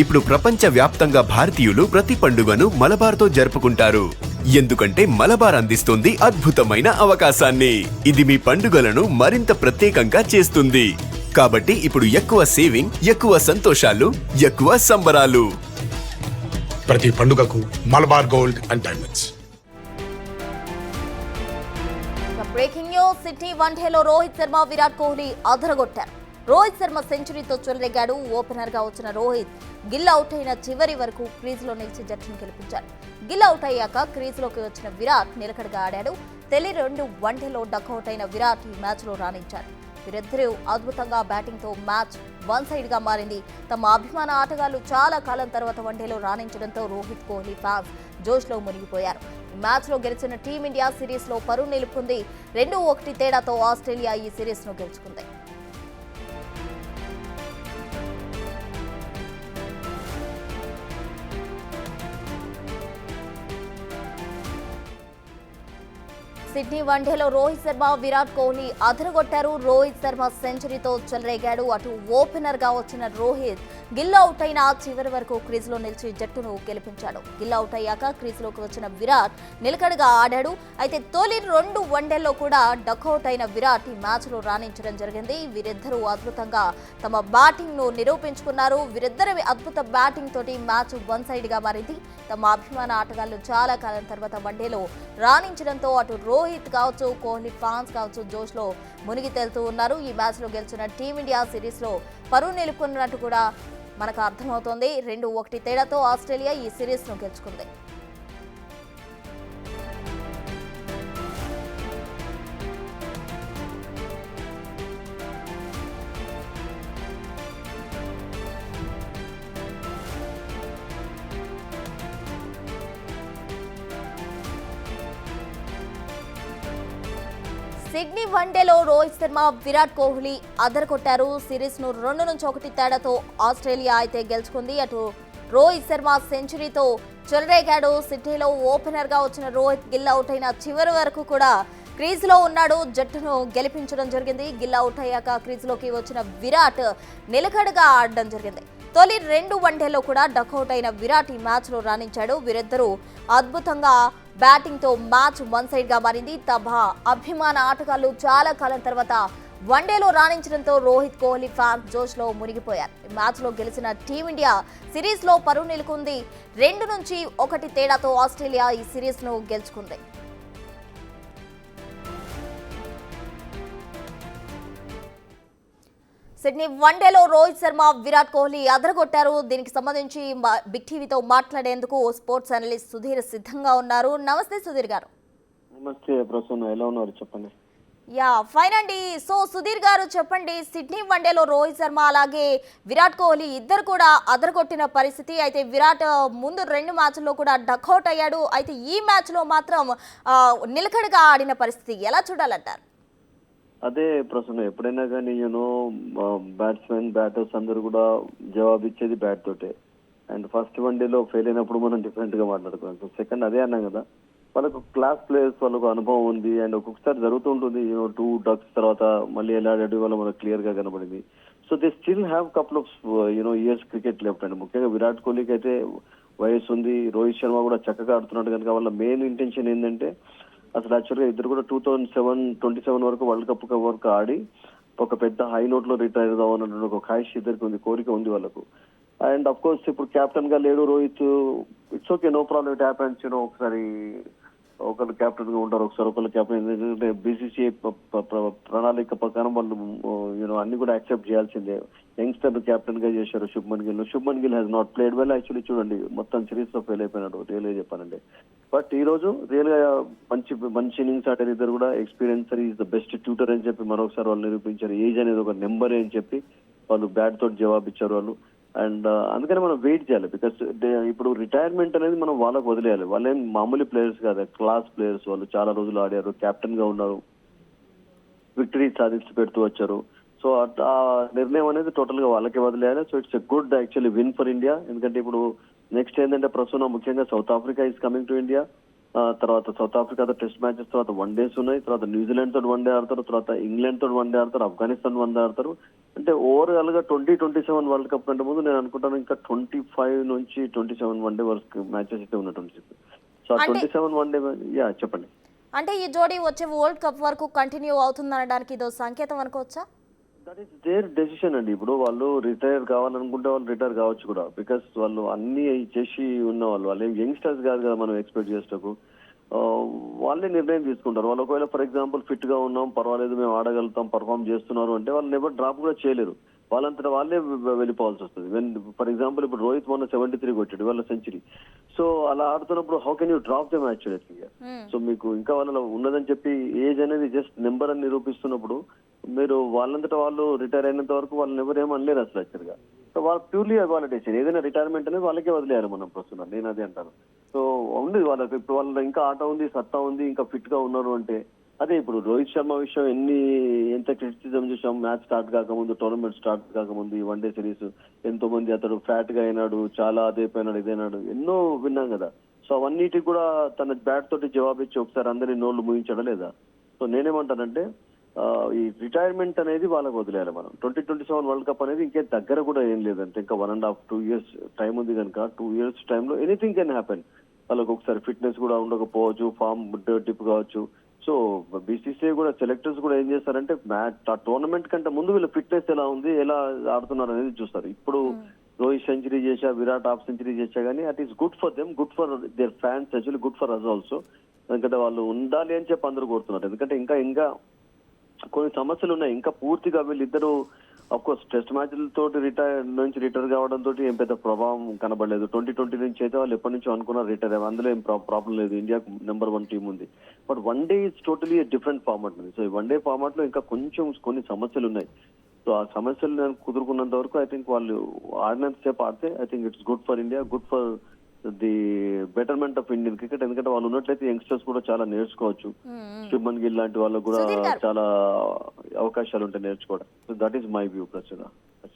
ఇప్పుడు ప్రపంచ వ్యాప్తంగా భారతీయులు ప్రతి పండుగను మలబార్తో జరుపుకుంటారు. ఎందుకంటే మలబార్ అందిస్తుంది అద్భుతమైన అవకాశాన్ని. ఇది మీ పండుగలను మరింత ప్రత్యేకంగా చేస్తుంది. కాబట్టి ఇప్పుడు ఎక్కువ సేవింగ్, ఎక్కువ సంతోషాలు, ఎక్కువ సంబరాలు. ప్రతి పండుగకు Malabar gold and diamonds. Breaking news. Sydney వన్డేలో రోహిత్ శర్మ, విరాట్ కోహ్లీ అదరగొట్టారు. రోహిత్ శర్మ సెంచరీతో చెలరేగాడు. ఓపెనర్ గా వచ్చిన రోహిత్ గిల్ అవుట్ అయిన చివరి వరకు క్రీజులో నిలిచి జట్టును గెలిపించాడు. గిల్ అవుట్ అయ్యాక క్రీజులోకి వచ్చిన విరాట్ నిలకడగా ఆడాడు. తొలి 2 వన్డేలో డక్అవుట్ అయిన విరాట్ ఈ మ్యాచ్ లో రాణించాడు. వీరిద్దరూ అద్భుతంగా బ్యాటింగ్ తో మ్యాచ్ వన్ సైడ్ గా మారింది. తమ అభిమాన ఆటగాళ్లు చాలా కాలం తర్వాత వన్డేలో రాణించడంతో రోహిత్ కోహ్లీ ఫ్యాన్స్ జోష్ లో మునిగిపోయారు. ఈ మ్యాచ్ లో గెలిచిన టీమిండియా సిరీస్ లో పరువు నిలుపుకుంది. 2-1 తేడాతో ఆస్ట్రేలియా ఈ సిరీస్ ను గెలుచుకుంది. సిడ్నీ వన్డేలో రోహిత్ శర్మ, విరాట్ కోహ్లీ అదరగొట్టారు. రోహిత్ శర్మ సెంచరీతో చెలరేగాడు. అటు ఓపెనర్ గా వచ్చిన రోహిత్ గిల్ అవుట్ అయిన చివరి వరకు క్రీజులో నిలిచి జట్టును గెలిపించాడు. గిల్ అవుట్ అయ్యాక క్రీజులోకి వచ్చిన విరాట్ నిలకడగా ఆడాడు. అయితే తొలి 2 వన్డేల్లో కూడా డక్అవుట్ అయిన విరాట్ ఈ మ్యాచ్ లో రాణించడం జరిగింది. వీరిద్దరూ అద్భుతంగా తమ బ్యాటింగ్ ను నిరూపించుకున్నారు. వీరిద్దరి అద్భుత బ్యాటింగ్ తోటి మ్యాచ్ వన్ సైడ్ గా మారింది. తమ అభిమాన ఆటగాళ్లు చాలా కాలం తర్వాత వన్డేలో రాణించడంతో అటు రోహిత్ కావచ్చు, కోహ్లీ ఫ్యాన్స్ కావచ్చు జోష్ లో మునిగి తేలుతూ ఉన్నారు. ఈ మ్యాచ్ లో గెలిచిన టీమిండియా సిరీస్ లో పరువు నిలుపుకున్నట్టు కూడా మనకు అర్థమవుతోంది. 2-1 తేడాతో ఆస్ట్రేలియా ఈ సిరీస్ ను గెలుచుకుంది. సిడ్నీ వన్డేలో రోహిత్ శర్మ, విరాట్ కోహ్లీ అదరగొట్టారు. సిరీస్ ను 2-1 తేడాతో ఆస్ట్రేలియా అయితే గెలుచుకుంది. అటు రోహిత్ శర్మ సెంచరీతో చెలరేగాడు. సిడ్నీలో ఓపెనర్ గా వచ్చిన రోహిత్ గిల్ అవుట్ అయిన చివరి వరకు కూడా క్రీజులో ఉన్నాడు. జట్టును గెలిపించడం జరిగింది. గిల్ అవుట్ అయ్యాక క్రీజులోకి వచ్చిన విరాట్ నిలకడగా ఆడడం జరిగింది. తొలి 2 వన్డేలో కూడా డక్అవుట్ అయిన విరాట్ ఈ మ్యాచ్ లో రాణించాడు. వీరిద్దరూ అద్భుతంగా బ్యాటింగ్ తో మ్యాచ్ వన్ సైడ్ గా మారింది. తమ అభిమాన ఆటగాళ్లు చాలా కాలం తర్వాత వన్డేలో రాణించడంతో రోహిత్ కోహ్లీ ఫ్యాన్స్ జోష్ లో మునిగిపోయారు. ఈ మ్యాచ్ లో గెలిచిన టీమిండియా సిరీస్ లో పరువు నిలుకుంది. 2-1 తేడాతో ఆస్ట్రేలియా ఈ సిరీస్ ను గెలుచుకుంది. సిడ్నీ వన్డేలో రోహిత్ శర్మ, విరాట్ కోహ్లీ అదరగొట్టారు. దీనికి సంబంధించి బిగ్ టీవీతో మాట్లాడేందుకు స్పోర్ట్స్ అనలిస్ట్ సుధీర్ సిద్ధంగా ఉన్నారు. నమస్తే సుధీర్ గారు. నమస్తే ప్రసన్న, ఎలా ఉన్నారు చెప్పండి. యా ఫైన్ అండి. సో సుధీర్ గారు చెప్పండి, సిడ్నీ వన్డేలో రోహిత్ శర్మ అలాగే విరాట్ కోహ్లీ ఇద్దరు కూడా అదరగొట్టిన పరిస్థితి. అయితే విరాట్ ముందు 2 మ్యాచ్ల్లో కూడా డక్అవుట్ అయ్యాడు. అయితే ఈ మ్యాచ్ లో మాత్రం నిలకడగా ఆడిన పరిస్థితి ఎలా చూడాలంటారు? అదే ప్రసన్న, ఎప్పుడైనా కానీ బ్యాట్స్మెన్ బ్యాటర్స్ అందరూ కూడా జవాబు ఇచ్చేది బ్యాట్ తోటే. అండ్ ఫస్ట్ వన్డేలో ఫెయిల్ అయినప్పుడు మనం డిఫరెంట్ గా మాట్లాడుకున్నాం. సో సెకండ్ అదే అన్నాం కదా, వాళ్ళకు క్లాస్ ప్లేయర్స్, వాళ్ళకు అనుభవం ఉంది. అండ్ ఒక్కొక్కసారి జరుగుతుంటుంది 2 డక్స్ తర్వాత మళ్ళీ ఎలా ఆడాడు వల్ల మనకు క్లియర్ గా కనబడింది. So they still have couple of years cricket left. And ముఖ్యంగా విరాట్ కోహ్లీకి అయితే వయసు ఉంది. రోహిత్ శర్మ కూడా చక్కగా ఆడుతున్నాడు కనుక వాళ్ళ మెయిన్ ఇంటెన్షన్ ఏంటంటే అసలు యాక్చువల్గా ఇద్దరు కూడా 2027 వరకు వరల్డ్ కప్ వరకు ఆడి ఒక పెద్ద హై నోట్ లో రిటైర్ అవుదామన్న ఒక ఖాయిష్ ఇద్దరికి ఉంది, కోరిక ఉంది వాళ్ళకు. అండ్ అఫ్ కోర్స్ ఇప్పుడు కెప్టెన్ గా లేడు Rohit. It's okay, no problem, it happens. ఒకసారి ఒకళ్ళు కెప్టెన్ గా ఉంటారు, ఒకసారి ఒకళ్ళు కెప్టెన్. ఎందుకంటే బీసీసీఐ ప్రణాళిక ప్రకారం వాళ్ళు అన్ని కూడా యాక్సెప్ట్ చేయాల్సిందే. యంగ్స్టర్ కెప్టెన్ గా చేశారు Shubman Gill. Shubman Gill has not played well. Actually చూడండి, మొత్తం సిరీస్ లో ఫెయిల్ అయిపోయినాడు, రియల్ గా చెప్పానండి. బట్ ఈ రోజు రియల్ గా మంచి ఇన్నింగ్స్ ఆడారు ఇద్దరు కూడా. Experience is the best tutor అని చెప్పి మరొకసారి వాళ్ళు నిరూపించారు. ఏజ్ అనేది ఒక నెంబర్ అని చెప్పి వాళ్ళు బ్యాట్ తోటి జవాబు ఇచ్చారు వాళ్ళు. అండ్ అందుకని మనం వెయిట్ చేయాలి. బికాస్ ఇప్పుడు రిటైర్మెంట్ అనేది మనం వాళ్ళకు వదిలేయాలి. వాళ్ళేం మామూలు ప్లేయర్స్ కాదు, క్లాస్ ప్లేయర్స్. వాళ్ళు చాలా రోజులు ఆడారు, కెప్టెన్ గా ఉన్నారు, విక్టరీ సాధించి పెడుతూ వచ్చారు. సో ఆ నిర్ణయం అనేది టోటల్ గా వాళ్ళకే వదిలేయాలి. So it's a good actually win for India. ఎందుకంటే ఇప్పుడు నెక్స్ట్ ఏంటంటే ప్రస్తుతం ముఖ్యంగా south Africa is coming to India. తర్వాత సౌత్ ఆఫ్రికాతో టెస్ట్ మ్యాచెస్, తర్వాత వన్ డేస్ ఉన్నాయి, తర్వాత న్యూజిలాండ్ తోటి వన్ డే ఆడతారు, తర్వాత ఇంగ్లాండ్ తోటి వన్ డే ఆడతారు, ఆఫ్ఘనిస్తాన్ వన్ డే ఆడతారు. అంటే ఓవరాల్ గా 2027 వరల్డ్ కప్ కంటే ముందు నేను అనుకుంటాను ఇంకా 25 నుంచి 27 వన్ డే వరకు మ్యాచెస్ అయితే ఉన్నట్టు. సో 27 వన్ డే, యా చెప్పండి. అంటే ఈ జోడీ వచ్చే వరల్డ్ కప్ వరకు కంటిన్యూ అవుతుందనడానికి ఇదో సంకేతం అనుకోవచ్చా? దట్ ఈస్ దేర్ డెసిషన్ అండి. ఇప్పుడు వాళ్ళు రిటైర్ కావాలనుకుంటే వాళ్ళు రిటైర్ కావచ్చు కూడా, బికాస్ వాళ్ళు అన్ని చేసి ఉన్న వాళ్ళు ఏం యంగ్స్టర్స్ కాదు కదా మనం ఎక్స్పెక్ట్ చేసేటప్పుడు. వాళ్ళే నిర్ణయం తీసుకుంటారు. వాళ్ళు ఒకవేళ ఫర్ ఎగ్జాంపుల్ ఫిట్ గా ఉన్నాం, పర్వాలేదు, మేము ఆడగలుగుతాం, పర్ఫామ్ చేస్తున్నారు అంటే వాళ్ళు ఎవరు డ్రాప్ కూడా చేయలేరు. వాళ్ళంతటా వాళ్ళే వెళ్ళిపోవాల్సి వస్తుంది. ఫర్ ఎగ్జాంపుల్ ఇప్పుడు రోహిత్ మొన్న 73 కొట్టాడు వాళ్ళ సెంచరీ. సో అలా ఆడుతున్నప్పుడు how can you drop the match? So మీకు ఇంకా వాళ్ళలో ఉన్నదని చెప్పి ఏజ్ అనేది జస్ట్ నెంబర్ అని నిరూపిస్తున్నప్పుడు మీరు వాళ్ళంతటా వాళ్ళు రిటైర్ అయినంత వరకు వాళ్ళని ఎవరు ఏమనలేరు అసలు యాక్చువల్ గా. సో వాళ్ళు ప్యూర్లీ వాళ్ళ డెసిషన్. ఏదైనా రిటైర్మెంట్ అనేది వాళ్ళకే వదిలేయాలి మనం ప్రస్తుతం. నేను అదే అంటాను. సో ఉంది వాళ్ళకి ఇప్పుడు వాళ్ళ ఇంకా ఆట ఉంది, సత్తా ఉంది, ఇంకా ఫిట్ గా ఉన్నారు అంటే అదే. ఇప్పుడు రోహిత్ శర్మ విషయం ఎంత క్రిటిసిజం చూసాం మ్యాచ్ స్టార్ట్ కాకముందు, టోర్నమెంట్ స్టార్ట్ కాకముందు, ఈ వన్ డే సిరీస్ ఎంతో మంది అతడు ఫ్యాట్ గా అయినాడు, చాలా అదైపోయినాడు, ఇదైనాడు, ఎన్నో విన్నాం కదా. సో అవన్నిటికి కూడా తన బ్యాట్ తోటి జవాబిచ్చి ఒకసారి అందరి నోళ్లు ముగించడం లేదా. సో నేనేమంటానంటే ఈ రిటైర్మెంట్ అనేది వాళ్ళకి వదిలేయాలి మనం. 2027 వరల్డ్ కప్ అనేది ఇంకే దగ్గర కూడా ఏం లేదంటే ఇంకా 1.5 2 years టైం ఉంది కనుక 2 years టైంలో ఎనీథింగ్ కెన్ హ్యాపెన్. వాళ్ళకి ఒకసారి ఫిట్నెస్ కూడా ఉండకపోవచ్చు, ఫామ్ టిప్ కావచ్చు. సో బీసీసీఐ కూడా సెలెక్టర్స్ కూడా ఏం చేస్తారంటే టోర్నమెంట్ కంటే ముందు వీళ్ళ ఫిట్నెస్ ఎలా ఉంది, ఎలా ఆడుతున్నారు అనేది చూస్తారు. ఇప్పుడు రోహిత్ సెంచరీ చేశా, విరాట్ హాఫ్ సెంచరీ చేశా, కానీ it is good for them, good for their fans, actually good for us also. ఎందుకంటే వాళ్ళు ఉండాలి అని చెప్పి అందరూ కోరుతున్నారు. ఎందుకంటే ఇంకా కొన్ని సమస్యలు ఉన్నాయి. ఇంకా పూర్తిగా వీళ్ళిద్దరూ అఫ్కోర్స్ టెస్ట్ మ్యాచ్లతో రిటైర్ కావడంతో ఏం పెద్ద ప్రభావం కనబడలేదు. 2020 నుంచి అయితే వాళ్ళు ఎప్పటి నుంచో అనుకున్నారు రిటైర్ అయ్యారు, అందులో ఏం ప్రాబ్లం లేదు. ఇండియాకు నెంబర్ 1 టీం ఉంది. But one day is totally different format ఉంది. సో ఈ వన్ డే ఫార్మాట్ లో ఇంకా కొంచెం కొన్ని సమస్యలు ఉన్నాయి. సో ఆ సమస్యలు నేను కుదురుకున్నంత వరకు ఐ థింక్ వాళ్ళు ఆడినంత సేపు ఆడితే I think it's good for India, good for the betterment of Indian cricket. ఎందుకంటే వాళ్ళు ఉన్నట్లయితే యంగ్స్టర్స్ కూడా చాలా నేర్చుకోవచ్చు. శుభ్మన్ గిల్ లాంటి వాళ్ళకు కూడా చాలా అవకాశాలు ఉంటాయి నేర్చుకోవడం. So that is my view ప్రస్తుతం.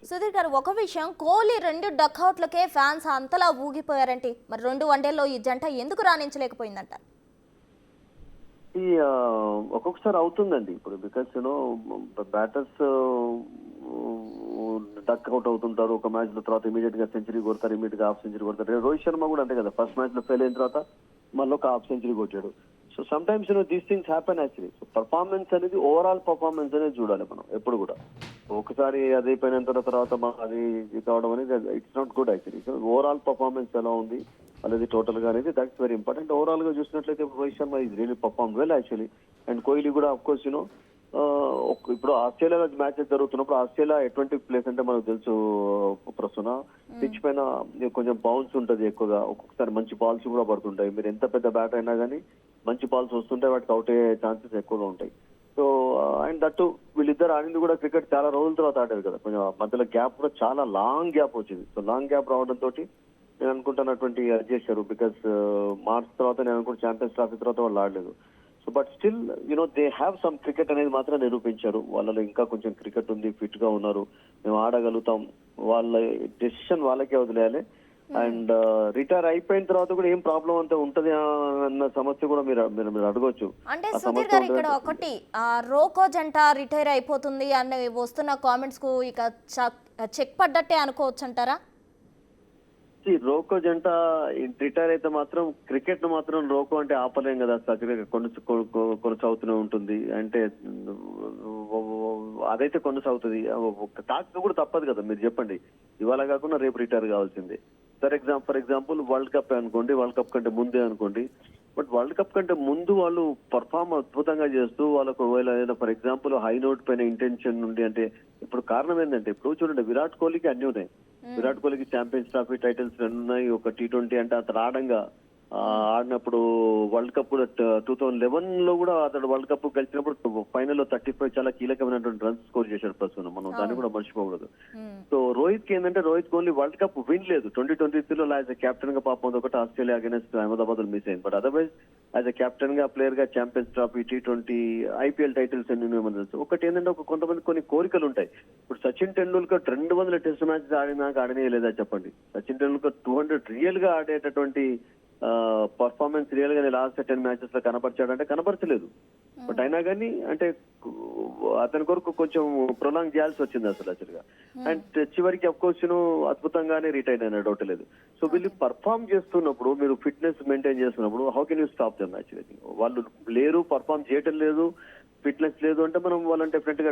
సుధీర్ గారు, ఒక విషయం, కోహ్లీ 2 డక్అవుట్లకే ఫ్యాన్స్ అంతలా ఊగిపోయారంటే మరి 2 వన్డేల్లో ఈ జంట ఎందుకు రాణించలేకపోయిందంట? ఒక్కొక్కసారి అవుతుందండి ఇప్పుడు, because you know batters duck out అవుతుంటారు. ఒక మ్యాచ్ లో తర్వాత ఇమీడియట్ గా సెంచరీ కొడతారు, ఇమీడియట్ గా హాఫ్ సెంచరీ కొడతారు. రోహిత్ శర్మ కూడా అంతే కదా, ఫస్ట్ మ్యాచ్ లో ఫెయిల్ అయిన తర్వాత మళ్ళీ ఒక హాఫ్ సెంచరీ కొట్టాడు. So some times these things happen actually. So performance అనేది ఓవరాల్ పర్ఫార్మెన్స్ అనేది చూడాలి మనం ఎప్పుడు కూడా. ఒకసారి అది అయిపోయిన తర్వాత అది కావడం అనేది it's not good actually. So overall performance ఎలా ఉంది అనేది టోటల్ గా అనేది దట్స్ వెరీ ఇంపార్టెంట్. ఓవరాల్ గా చూసినట్లయితే Rohit Sharma is really perform well actually. And Kohli కూడా అఫ్ కోర్స్ ఇప్పుడు ఆస్ట్రేలియా మ్యాచెస్ జరుగుతున్నప్పుడు ఆస్ట్రేలియా ఎటువంటి ప్లేస్ అంటే మనకు తెలుసు ప్రస్తుతం పిచ్ పైన కొంచెం బౌన్స్ ఉంటుంది ఎక్కువగా. ఒక్కొక్కసారి మంచి బాల్స్ కూడా పడుతుంటాయి. మీరు ఎంత పెద్ద బ్యాట్ అయినా కానీ మంచి బాల్స్ వస్తుంటే వాటికి అవుట్ అయ్యే ఛాన్సెస్ ఎక్కువగా ఉంటాయి. సో అండ్ దట్టు వీళ్ళిద్దరు ఆడింది కూడా క్రికెట్ చాలా రోజుల తర్వాత ఆడారు కదా, కొంచెం మధ్యలో గ్యాప్ కూడా చాలా లాంగ్ గ్యాప్ వచ్చింది. సో లాంగ్ గ్యాప్ రావడంతో నేను అనుకుంటున్నటువంటి అది చేశారు. బికాస్ మార్చ్ తర్వాత నేను అనుకుంటే ఛాంపియన్స్ ట్రాఫీ తర్వాత వాళ్ళు ఆడలేదు. So but still they have some cricket అనేది మాత్రం నిరూపించారు. వాళ్ళలో ఇంకా కొంచెం క్రికెట్ ఉంది, ఫిట్ గా ఉన్నారు, మేము ఆడగలుగుతాం. వాళ్ళ డెసిషన్ వాళ్ళకే వదిలేయాలి. అండ్ రిటైర్ అయిపోయిన తర్వాత కూడా ఏం ప్రాబ్లం అంతా ఉంటది అన్న సమస్య కూడా మీరు అడగొచ్చు. అంటే సుధీర్ గారు, ఇక్కడ ఒకటి రోకో జంట రిటైర్ అయిపోతుంది అన్న వస్తున్న కామెంట్స్ కు ఇక చెక్ పడ్డట్టే అనుకోవచ్చు అంటారా? రోకో జంట రిటైర్ అయితే మాత్రం క్రికెట్ ను మాత్రం రోకో అంటే ఆపలేం కదా, కొనసాగుతూనే ఉంటుంది. అంటే అదైతే కొనసాగుతుంది, టాక్ కూడా తప్పదు కదా. మీరు చెప్పండి, ఇవాళ కాకుండా రేపు రిటైర్ కావాల్సిందే. ఫర్ ఎగ్జాంపుల్ వరల్డ్ కప్ అనుకోండి, వరల్డ్ కప్ కంటే ముందే అనుకోండి. బట్ వరల్డ్ కప్ కంటే ముందు వాళ్ళు పర్ఫార్మ్ అద్భుతంగా చేస్తూ వాళ్ళకు ఒకవేళ ఫర్ ఎగ్జాంపుల్ హై నోట్ పైన ఇంటెన్షన్ నుండి, అంటే ఇప్పుడు కారణం ఏంటంటే ఇప్పుడు చూడండి విరాట్ కోహ్లీకి అన్ని ఉన్నాయి. విరాట్ కోహ్లీకి ఛాంపియన్స్ ట్రాఫీ టైటిల్స్ 2 ఉన్నాయి, ఒక T20 అంటే అతను ఆడినప్పుడు వరల్డ్ కప్ కూడా 2011 లో కూడా అతడు వరల్డ్ కప్ గెలిచినప్పుడు ఫైనల్ లో 35 చాలా కీలకమైనటువంటి రన్స్ స్కోర్ చేశాడు ప్రస్తుతం. మనం దాన్ని కూడా మర్చిపోకూడదు. సో రోహిత్ కి ఏంటంటే Rohit Kohli world cup win లేదు. 2023 లో యాజ్ ఎ కెప్టెన్ గా పాపం ఒకటి ఆస్ట్రేలియా అగైన్స్ అహ్మదాబాద్ లో మిస్ అయింది. But otherwise as a captain గా ప్లేయర్ గా champions trophy, T20, IPL titles అన్ని ఏమని తెలుసు. ఒకటి ఏంటంటే కొంతమంది కొన్ని కోరికలు ఉంటాయి. ఇప్పుడు సచిన్ టెండూల్కర్ 200 టెస్ట్ మ్యాచెస్ ఆడినాక ఆడనే లేదా చెప్పండి. సచిన్ టెండూల్కర్ 200 రియల్ గా ఆడేటటువంటి పర్ఫార్మెన్స్ రియల్ గా లాస్ట్ 10 మ్యాచెస్ లో కనపరిచాడంటే కనపరచలేదు. బట్ అయినా కానీ అంటే అతని కొరకు కొంచెం ప్రొలాంగ్ చేయాల్సి వచ్చింది అసలు యాక్చువల్గా. అండ్ చివరికి అఫ్ కోర్స్ అద్భుతంగానే రిటైర్ అయినా డౌట్ లేదు. సో వీళ్ళు పర్ఫామ్ చేస్తున్నప్పుడు మీరు ఫిట్నెస్ మెయింటైన్ చేస్తున్నప్పుడు how can you stop them actually? వాళ్ళు లేరు, పర్ఫామ్ చేయటం లేదు, ఫిట్నెస్ లేదు అంటే మనం వాళ్ళని డెఫినెట్ గా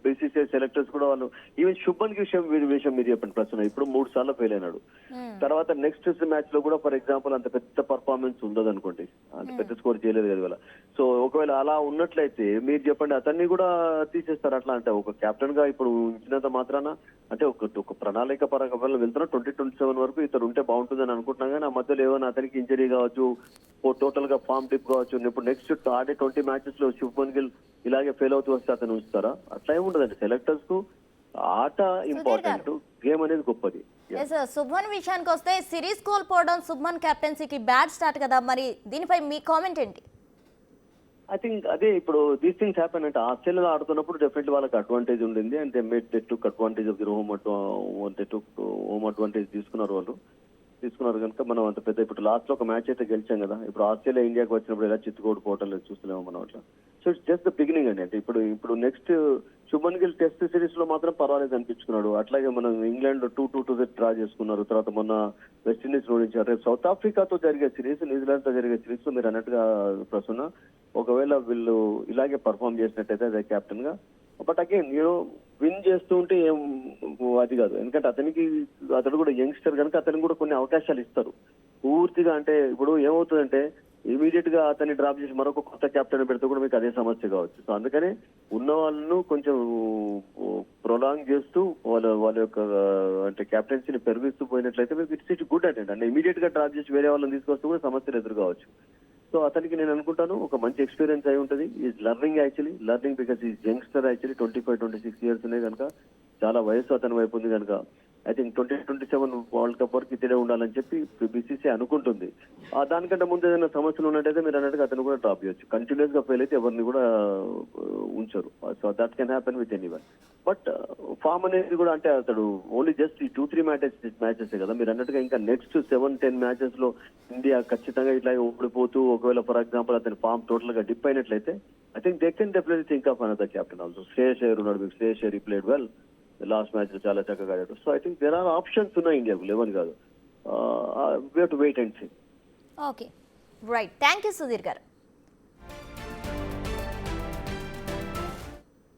బీసీసీఐ సెలెక్టర్స్ కూడా వాళ్ళు ఈవెన్ శుభన్ కి విషయం మీరు చెప్పండి ప్రశ్న. ఇప్పుడు 3 సార్లు ఫెయిల్ అయినాడు. తర్వాత నెక్స్ట్ మ్యాచ్ లో కూడా ఫర్ ఎగ్జాంపుల్ అంత పెద్ద పర్ఫార్మెన్స్ ఉండదు అనుకోండి, అంత పెద్ద స్కోర్ చేయలేదు కదా ఇవాళ. సో ఒకవేళ అలా ఉన్నట్లయితే మీరు చెప్పండి అతన్ని కూడా తీసేస్తారు అట్లా అంటే ఒక కెప్టెన్ గా ఇప్పుడు ఉంచినంత మాత్రాన అంటే ఒక ప్రణాళిక పరంగా వెళ్తున్నా 2027 వరకు ఇతను ఉంటే బాగుంటుందని అనుకుంటున్నాం. కానీ ఆ మధ్యలో ఏమైనా అతనికి ఇంజరీ కావచ్చు, టోటల్ గా ఫామ్ డిప్ కావచ్చు, ఇప్పుడు నెక్స్ట్ ఆడే 20 మ్యాచెస్ లో శుభ్మన్ గిల్ ఇలాగే ఫెయిల్ అవుతూ వస్తే అతను ఉంచుతారా? అట్లా ఏముండదండి. సెలెక్టర్స్ కు ఆట ఇంపార్టెంట్, గేమ్ అనేది గొప్పది. శుభ్మన్ విషయానికి వస్తే సిరీస్ కోల్పోవడం శుభ్మన్ కెప్టెన్సీకి బ్యాడ్ స్టార్ట్ కదా, మరి దీనిపై మీ కామెంట్ ఏంటి? ఐ థింక్ అదే ఇప్పుడు దీస్ థింగ్స్ హ్యాపెన్ అంటే ఆస్ట్రేలియాలో ఆడుతున్నప్పుడు డెఫినెట్లీ వాళ్ళకి అడ్వాంటేజ్ ఉండింది. అంటే they took advantage of the home advantage తీసుకున్నారు కనుక మనం అంత పెద్ద ఇప్పుడు లాస్ట్ లో ఒక మ్యాచ్ అయితే గెలిచాం కదా. ఇప్పుడు ఆస్ట్రేలియా ఇండియాకి వచ్చినప్పుడు ఎలా చిత్తుకోడిపోవటం లేదు చూస్తున్నాము మనం అట్లా. So it's just the beginning అండి. అంటే ఇప్పుడు next Shubman Gill test series లో మాత్రం పర్వాలేదు అనిపించుకున్నాడు. అట్లాగే మనం ఇంగ్లాండ్ 2-2 డ్రా చేసుకున్నారు. తర్వాత మొన్న వెస్టిండీస్ ఓడించారు. రేపు సౌత్ ఆఫ్రికాతో జరిగే సిరీస్, న్యూజిలాండ్ తో జరిగే సిరీస్ లో మీరు అన్నట్టుగా ప్రస్తుతం ఒకవేళ వీళ్ళు ఇలాగే పర్ఫామ్ చేసినట్టయితే అదే కెప్టెన్ గా. బట్ అగైన్ విన్ చేస్తూ ఉంటే ఏం అది కాదు, ఎందుకంటే అతడు కూడా యంగ్స్టర్ కనుక అతనికి కూడా కొన్ని అవకాశాలు ఇస్తారు పూర్తిగా. అంటే ఇప్పుడు ఏమవుతుందంటే ఇమీడియట్ గా అతన్ని డ్రాప్ చేసి మరొక కొత్త కెప్టెన్ పెడితే కూడా మీకు అదే సమస్య కావచ్చు. సో అందుకనే ఉన్న వాళ్ళను కొంచెం ప్రొలాంగ్ చేస్తూ వాళ్ళ యొక్క అంటే కెప్టెన్సీని పెరిగిస్తూ పోయినట్లయితే మీకు ఇట్స్ గుడ్ అంటే ఇమీడియట్ గా డ్రాప్ చేసి వేరే వాళ్ళని తీసుకొస్తూ కూడా సమస్యలు ఎదురు కావచ్చు. సో అతనికి నేను అనుకుంటాను ఒక మంచి ఎక్స్పీరియన్స్ అయి ఉంటుంది. Is learning because is youngster actually 25-26 years ఉన్నాయి కనుక చాలా వయసు అతని వైపు ఉంది కనుక ఐ థింక్ 2027 వరల్డ్ కప్ వరకు ఇతడే ఉండాలని చెప్పి బీసీసీ అనుకుంటుంది. దానికంటే ముందు ఏదైనా సమస్యలు ఉన్నట్టయితే మీరు అన్నట్టుగా అతను కూడా డ్రాప్ చేయొచ్చు. కంటిన్యూస్ గా ఫెయిల్ అయితే ఎవరిని కూడా ఉంచరు. So that can happen with anyone. But form అనేది కూడా అంటే అతడు ఓన్లీ జస్ట్ ఈ 2-3 మ్యాచెస్ కదా మీరు అన్నట్టుగా. ఇంకా నెక్స్ట్ 7-10 మ్యాచెస్ లో ఇండియా ఖచ్చితంగా ఇట్లా ఓడిపోతూ ఒకవేళ ఫర్ ఎగ్జాంపుల్ అతని ఫామ్ టోటల్ గా డిప్ అయినట్లయితే I think they can definitely think of another captain also. Shreyas Iyer ఉన్నాడు, మీకు Shreyas Iyer played well last match లో చాలా చక్కగా ఆడాడు. So I think there are options ఉన్నాయి ఇండియాకు, 11 కాదు. We have to wait and see. Okay right, thank you Sudheer గారు.